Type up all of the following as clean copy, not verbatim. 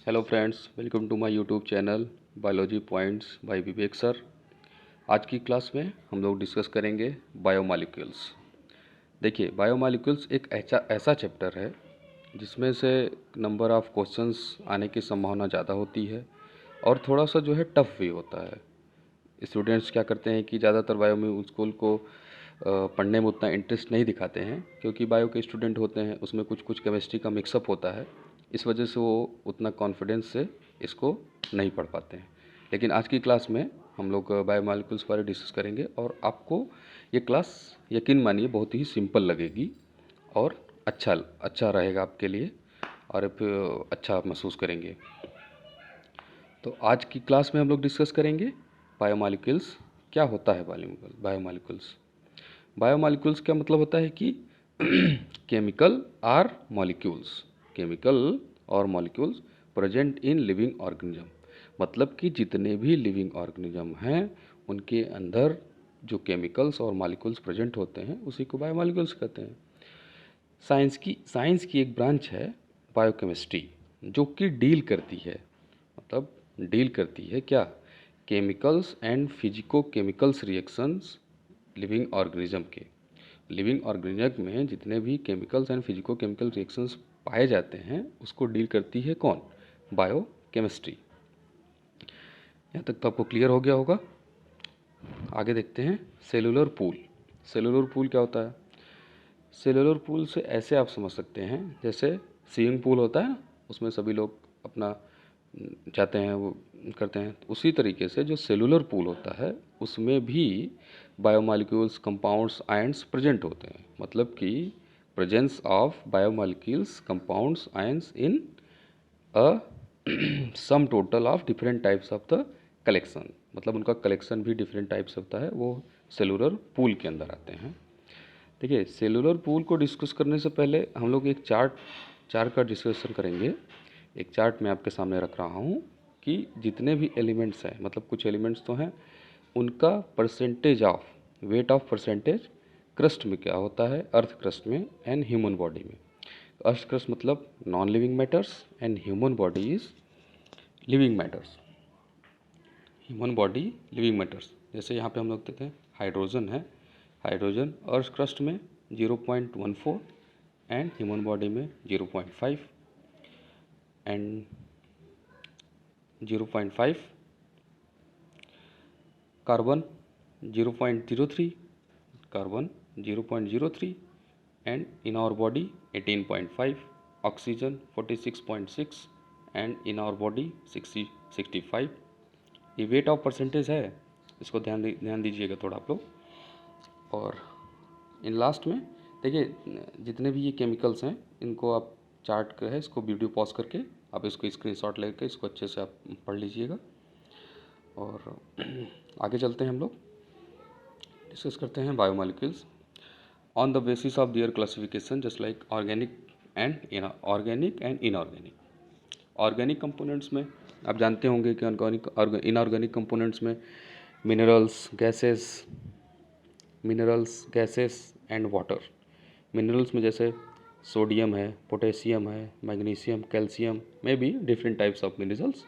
Hello friends, welcome to my YouTube channel biology points by Vivek sir. आज की class में हम लोग डिस्कस करेंगे बायोमॉलिक्यूल्स। देखिए, बायोमॉलिक्यूल्स एक ऐसा चैप्टर है जिसमें से नंबर ऑफ़ क्वेश्चंस आने की संभावना ज़्यादा होती है और थोड़ा सा जो है टफ भी होता है। स्टूडेंट्स क्या करते हैं कि ज़्यादातर बायोमॉलिक्यूल को पढ़ने में उतना इंटरेस्ट नहीं दिखाते हैं, क्योंकि बायो के स्टूडेंट होते हैं, उसमें कुछ कुछ केमिस्ट्री का मिक्सअप होता है। इस वजह से वो उतना कॉन्फिडेंस से इसको नहीं पढ़ पाते हैं। लेकिन आज की क्लास में हम लोग बायोमॉलिक्यूल्स बारे डिस्कस करेंगे और आपको ये क्लास यकीन मानिए बहुत ही सिंपल लगेगी और अच्छा रहेगा आपके लिए और आप अच्छा महसूस करेंगे। तो आज की क्लास में हम लोग डिस्कस करेंगे बायोमॉलिक्यूल्स। क्या होता है बायोमॉलिक्यूल्स? बायोमॉलिक्यूल्स का मतलब होता है कि केमिकल आर मॉलिक्यूल्स, केमिकल और molecules present in living organism. मतलब कि जितने भी लिविंग ऑर्गेनिज्म हैं उनके अंदर जो केमिकल्स और मॉलिक्यूल्स प्रेजेंट होते हैं उसी को बायोमॉलिक्यूल्स कहते हैं। साइंस की एक ब्रांच है बायोकेमिस्ट्री, जो कि डील करती है, मतलब डील करती है क्या? Chemicals and physico chemicals reactions living organism के। लिविंग ऑर्गेनिज्म में जितने भी chemicals and physico chemical reactions पाए जाते हैं उसको डील करती है कौन? बायोकेमिस्ट्री। यहाँ तक तो आपको क्लियर हो गया होगा। आगे देखते हैं सेलुलर पूल। सेलुलर पूल क्या होता है? सेलुलर पूल से ऐसे आप समझ सकते हैं जैसे स्विमिंग पूल होता है ना, उसमें सभी लोग अपना जाते हैं, वो करते हैं। उसी तरीके से जो सेलुलर पूल होता है उसमें भी बायोमॉलिक्यूल्स, कंपाउंड्स, आयंस प्रेजेंट होते हैं। मतलब कि presence of biomolecules, compounds, ions in a sum total of different types of the collection. मतलब उनका कलेक्शन भी डिफरेंट टाइप्स होता है, वो सेलुलर पूल के अंदर आते हैं। देखिए, सेलुलर पूल को डिस्कस करने से पहले हम लोग एक चार्ट का डिस्कशन करेंगे। एक चार्ट मैं आपके सामने रख रहा हूँ कि जितने भी एलिमेंट्स हैं, मतलब कुछ एलिमेंट्स तो हैं, उनका percentage of weight of percentage crust में क्या होता है, अर्थ क्रस्ट में एंड ह्यूमन बॉडी में। अर्थ क्रस्ट मतलब non living matters and human body is living matters. Human body living matters, जैसे यहाँ पे हम लोग देखते हैं हाइड्रोजन है, हाइड्रोजन अर्थ क्रस्ट में 0.14 एंड ह्यूमन बॉडी में 0.5 and 0.5, carbon 0.03, carbon 0.03 and in our body 18.5, oxygen 46.6 and in our body 65। ये वेट ऑफ परसेंटेज है, इसको ध्यान दीजिएगा थोड़ा आप लोग। और इन लास्ट में देखिए, जितने भी ये केमिकल्स हैं इनको आप चार्ट का है, इसको वीडियो पॉज करके आप इसको स्क्रीनशॉट लेकर इसको अच्छे से आप पढ़ लीजिएगा। और आगे चलते हैं, हम लोग डिस्कस करते हैं biomolecules on the basis of their classification, just like organic and inorganic. Organic components में आप जानते होंगे कि इनऑर्गेनिक कंपोनेंट्स में minerals, gases and water. Minerals में जैसे सोडियम है, पोटेशियम है, मैग्नीशियम, कैल्शियम में भी different types of minerals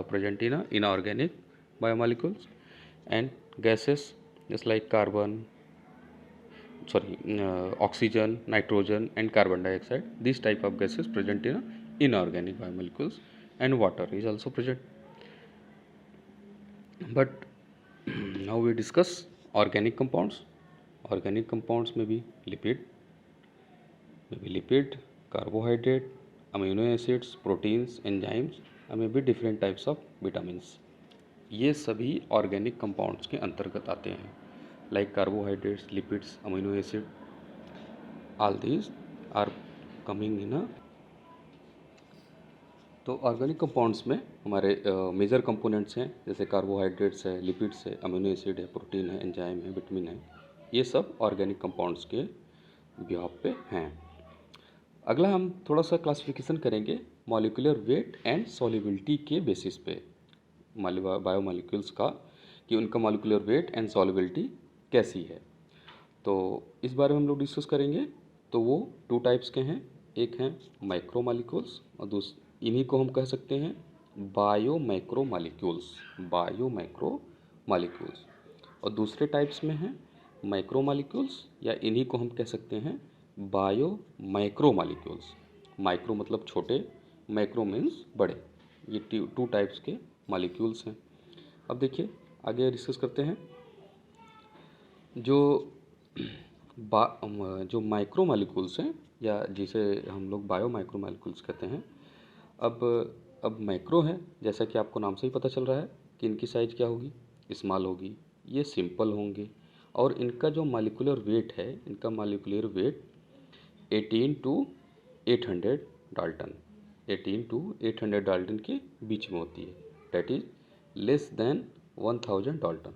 present in inorganic biomolecules. And gases just like oxygen, nitrogen and carbon dioxide, these type of gases present in inorganic biomolecules, and water is also present. But now we discuss organic compounds. Organic compounds may be lipid, carbohydrate, amino acids, proteins, enzymes, and maybe different types of vitamins. ये सभी organic compounds के अंतर्गत आते हैं, like carbohydrates, lipids, amino acid, all these are coming in. तो organic compounds में हमारे major components हैं, जैसे कार्बोहाइड्रेट्स है, लिपिड्स है, अमीनो एसिड है, प्रोटीन है, एंजाइम है, विटामिन है। ये सब ऑर्गेनिक कंपाउंड्स के बिहाफ पे हैं। अगला हम थोड़ा सा क्लासिफिकेशन करेंगे मॉलिक्यूलर वेट एंड सॉल्युबिलिटी के बेसिस पे बायोमॉलिक्यूल्स का, कि उनका मॉलिक्यूलर वेट एंड सॉल्युबिलिटी कैसी है। तो इस बारे में हम लोग डिस्कस करेंगे। तो वो टू टाइप्स के हैं, एक हैं माइक्रो मॉलिक्यूल्स और इन्हीं को हम कह सकते हैं bio macro molecules, bio macro molecules. और दूसरे टाइप्स में हैं माइक्रो मॉलिक्यूल्स, या इन्हीं को हम कह सकते हैं बायो माइक्रो मॉलिक्यूल्स। माइक्रो मतलब छोटे, मैक्रो मीन्स बड़े। ये टू टाइप्स के मॉलिक्यूल्स हैं। अब देखिए आगे डिस्कस करते हैं। जो जो माइक्रो मॉलिक्यूल्स हैं, या जिसे हम लोग बायो माइक्रो मॉलिक्यूल्स कहते हैं। अब अब मैक्रो है, जैसा कि आपको नाम से ही पता चल रहा है कि इनकी साइज क्या होगी, स्मॉल होगी। ये सिंपल होंगे और इनका जो मॉलिक्यूलर वेट है, इनका molecular weight 18 to 800 dalton, 18 to 800 dalton के बीच में होती है। That is less than 1000 dalton.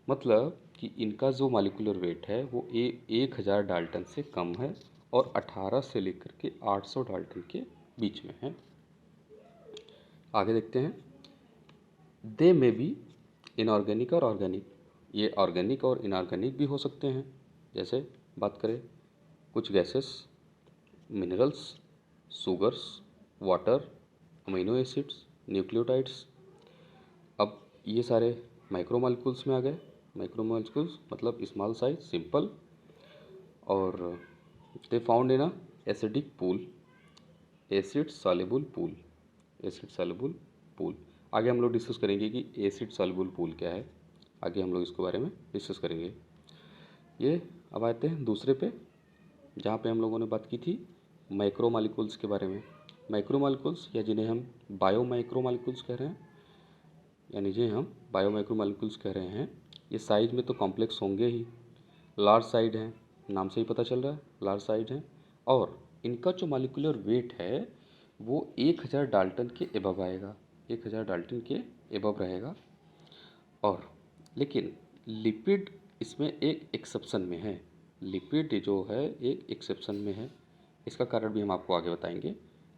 मतलब कि इनका जो मॉलिक्यूलर वेट है वो 1000 डाल्टन से कम है और 18 से लेकर के 800 डाल्टन के बीच में है। आगे देखते हैं। दे में बी इनऑर्गेनिक और ऑर्गेनिक। ये ऑर्गेनिक और इनऑर्गेनिक भी हो सकते हैं। जैसे बात करें कुछ gases, minerals, sugars, water, amino acids, nucleotides. अब ये सारे माइक्रो मॉलिक्यूल्स में आ गए। माइक्रो मॉलिक्यूल्स मतलब स्मॉल साइज, सिंपल, और they found in a acidic pool, acid soluble pool, acid soluble pool. आगे हम लोग डिस्कस करेंगे कि एसिड सॉल्युबल पूल क्या है। आगे हम लोग इसके बारे में डिस्कस करेंगे। ये अब आते हैं दूसरे पे, जहाँ पे हम लोगों ने बात की थी माइक्रो मॉलिक्यूल्स के बारे में। माइक्रो मॉलिक्यूल्स, या जिन्हें हम बायो माइक्रो मॉलिक्यूल्स कह रहे हैं, यानी जिन्हें हम बायो माइक्रो मॉलिक्यूल्स कह रहे हैं, ये साइज में तो कॉम्प्लेक्स होंगे ही, लार्ज साइड हैं, नाम से ही पता चल रहा है लार्ज साइड हैं, और इनका जो मॉलिक्यूलर वेट है वो 1000 डाल्टन के एबव आएगा, 1000 डाल्टन के एबव रहेगा। और लेकिन लिपिड इसमें एक एक्सेप्शन में है, लिपिड जो है एक एक्सेप्शन में है। इसका कारण भी हम आपको आगे बताएंगे।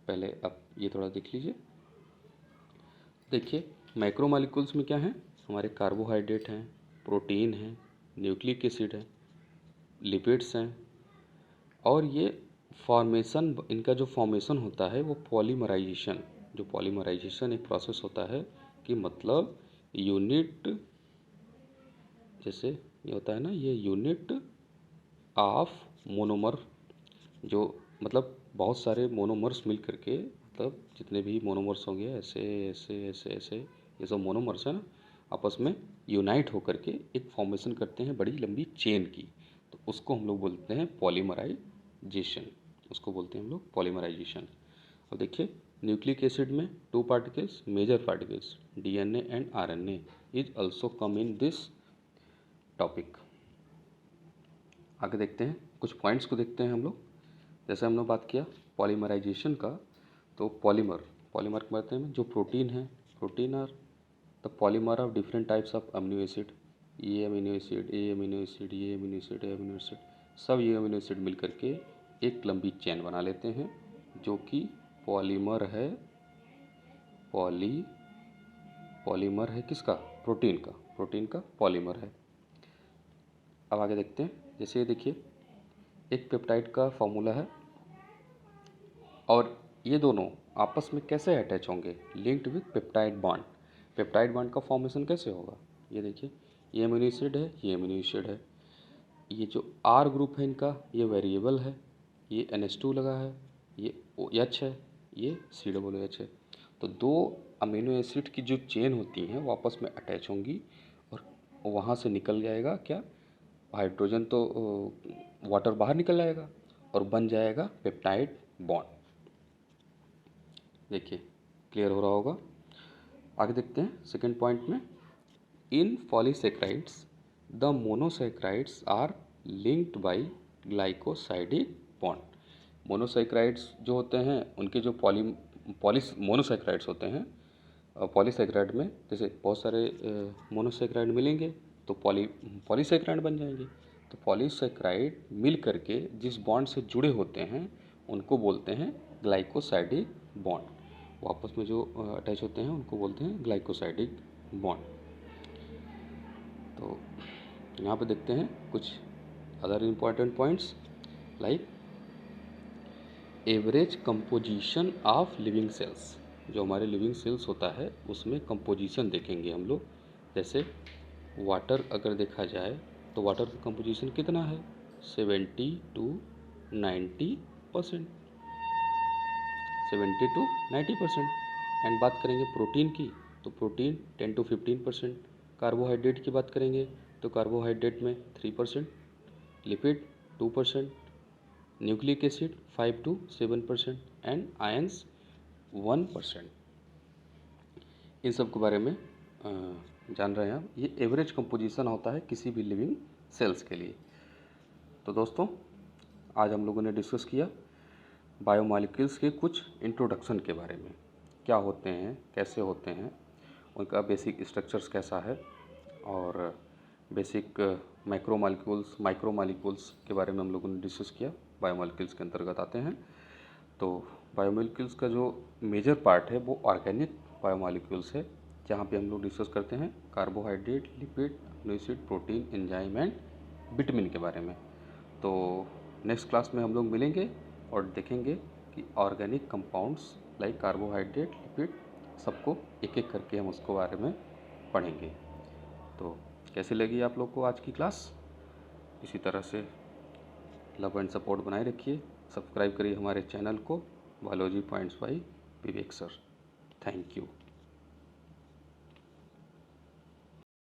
पहले आप ये थोड़ा देख लीजिए। देखिए मैक्रो मॉलिक्यूल्स में क्या है, हमारे कार्बोहाइड्रेट हैं, प्रोटीन हैं, न्यूक्लिक एसिड है, लिपिड्स हैं, और ये फॉर्मेशन, इनका जो फॉर्मेशन होता है वो पॉलीमराइजेशन, जो पॉलीमराइजेशन एक प्रोसेस होता है कि मतलब यूनिट, जैसे ये होता है ना, ये यूनिट ऑफ मोनोमर, जो मतलब बहुत सारे मोनोमर्स मिल करके, मतलब जितने भी मोनोमर्स होंगे ऐसे ऐसे ऐसे ऐसे, ये सब मोनोमर्स हैं ना, आपस में यूनाइट होकर के एक फॉर्मेशन करते हैं बड़ी लंबी चेन की। तो उसको हम लोग बोलते हैं पॉलीमराइजेशन, उसको बोलते हैं हम लोग पॉलीमराइजेशन। अब देखिए न्यूक्लिक एसिड में two particles, major particles DNA and RNA is also come in this topic. आगे देखते हैं, कुछ पॉइंट्स को देखते हैं हम लोग। जैसे हमने बात किया पॉलीमराइजेशन का, तो पॉलीमर, पॉलीमर के बारे में जो प्रोटीन है, protein are the polymer of different types of amino acid. ये amino acid, a amino acid, ये amino acid, a amino acid, सब ये अमीनो एसिड मिल करके एक लंबी चेन बना लेते हैं जो कि पॉलीमर है। पॉलीमर है किसका, प्रोटीन का, प्रोटीन का पॉलीमर है। अब आगे देखते हैं। जैसे ये देखिए एक पेप्टाइड का फॉर्मूला है, और ये दोनों आपस में कैसे अटैच होंगे, linked with peptide bond. Peptide bond का फॉर्मेशन कैसे होगा, ये देखिए ये अमीनो एसिड है, ये अमीनो एसिड है, ये जो आर ग्रुप है इनका ये वेरिएबल है, ये NH2 लगा है, ये OH है, ये COOH है। तो दो अमीनो एसिड की जो चेन होती हैं वो आपस में अटैच होंगी, और वहाँ से निकल जाएगा क्या, हाइड्रोजन तो वाटर बाहर निकल जाएगा और बन जाएगा पेप्टाइड बॉन्ड। देखिए क्लियर हो रहा होगा। आगे देखते हैं सेकेंड पॉइंट में। In polysaccharides the monosaccharides are linked by glycosidic bond. Monosaccharides जो होते हैं उनके जो मोनोसेक्राइड्स होते हैं, पॉलीसेक्राइड में जैसे बहुत सारे मोनोसेक्राइड मिलेंगे तो पॉलीसेक्राइड बन जाएंगे। तो पॉलीसेक्राइड मिल करके जिस बॉन्ड से जुड़े होते हैं उनको बोलते हैं ग्लाइकोसाइडिक बॉन्ड। वो आपस में जो अटैच होते हैं उनको बोलते हैं ग्लाइकोसाइडिक बॉन्ड। तो यहाँ पे देखते हैं कुछ other important points, like average composition of living cells, जो हमारे लिविंग सेल्स होता है उसमें कंपोजिशन देखेंगे हम लोग। जैसे वाटर अगर देखा जाए तो वाटर का कंपोजिशन कितना है, 70 to 90%, 70 to 90%। एंड बात करेंगे प्रोटीन की तो प्रोटीन 10 to 15%। कार्बोहाइड्रेट की बात करेंगे तो कार्बोहाइड्रेट में 3%, lipid 2%, nucleic acid 5 to 7% and ions 1%। इन सब के बारे में जान रहे हैं हम। ये एवरेज कंपोजिशन होता है किसी भी लिविंग सेल्स के लिए। तो दोस्तों, आज हम लोगों ने डिस्कस किया बायोमॉलिक्यूल्स के कुछ इंट्रोडक्शन के बारे में, क्या होते हैं, कैसे होते हैं, उनका बेसिक स्ट्रक्चर्स कैसा है, और बेसिक माइक्रोमॉलिक्यूल्स के बारे में हम लोगों ने डिस्कस किया। बायोमॉलिक्यूल्स के अंतर्गत आते हैं। तो बायोमॉलिक्यूल्स का जो मेजर पार्ट है वो ऑर्गेनिक बायोमॉलिक्यूल्स है, जहाँ पे हम लोग डिस्कस करते हैं carbohydrate, lipid, amino acid, protein, enzyme and vitamin के बारे में। तो नेक्स्ट क्लास में हम लोग मिलेंगे और देखेंगे कि organic compounds like carbohydrate, lipid, सबको एक एक करके हम उसको बारे में पढ़ेंगे। तो कैसे लगी आप लोग को आज की क्लास? इसी तरह से लव एंड सपोर्ट बनाए रखिए। सब्सक्राइब करिए हमारे चैनल को, biology points by Vivek sir. Thank you.